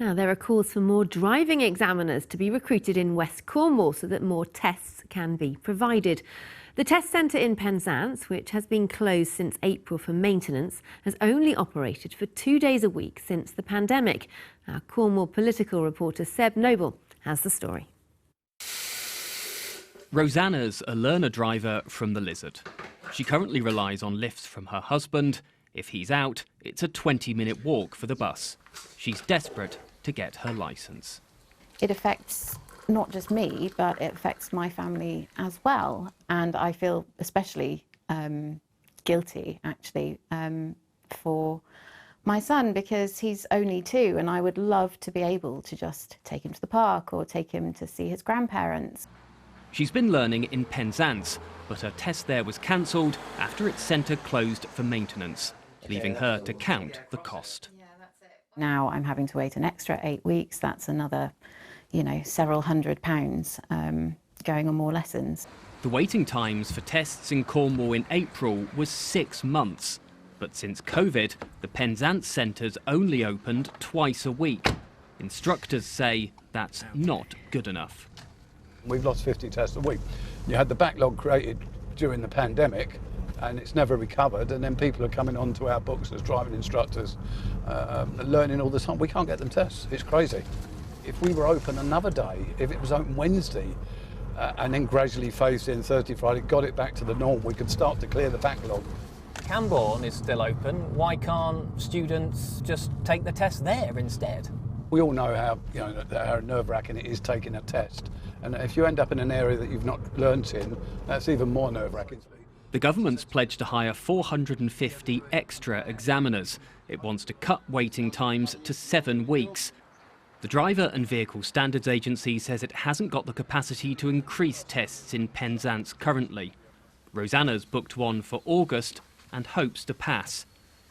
Now, there are calls for more driving examiners to be recruited in West Cornwall so that more tests can be provided. The test centre in Penzance, which has been closed since April for maintenance, has only operated for 2 days a week since the pandemic. Our Cornwall political reporter Seb Noble has the story. Rosanna's a learner driver from the Lizard. She currently relies on lifts from her husband. If he's out, it's a 20-minute walk for the bus. She's desperate to get her licence. It affects not just me, but it affects my family as well. And I feel especially guilty, actually, for my son, because he's only 2 and I would love to be able to just take him to the park or take him to see his grandparents. She's been learning in Penzance, but her test there was cancelled after its centre closed for maintenance, leaving her to count the cost. Now I'm having to wait an extra 8 weeks. That's another, several £100 going on more lessons. The waiting times for tests in Cornwall in April was 6 months. But since COVID, the Penzance centre's only opened twice a week. Instructors say that's not good enough. We've lost 50 tests a week. You had the backlog created during the pandemic and it's never recovered, and then people are coming onto our books as driving instructors, learning all the time. We can't get them tests. It's crazy. If we were open another day, if it was open Wednesday, and then gradually phased in Thursday, Friday, got it back to the norm, we could start to clear the backlog. Camborne is still open. Why can't students just take the test there instead? We all know how nerve-wracking it is taking a test, and if you end up in an area that you've not learnt in, that's even more nerve-wracking. The government's pledged to hire 450 extra examiners. It wants to cut waiting times to 7 weeks. The Driver and Vehicle Standards Agency says it hasn't got the capacity to increase tests in Penzance currently. Rosanna's booked one for August and hopes to pass.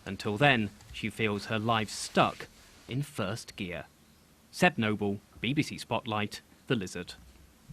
Until then, she feels her life's stuck in first gear. Seb Noble, BBC Spotlight, The Lizard.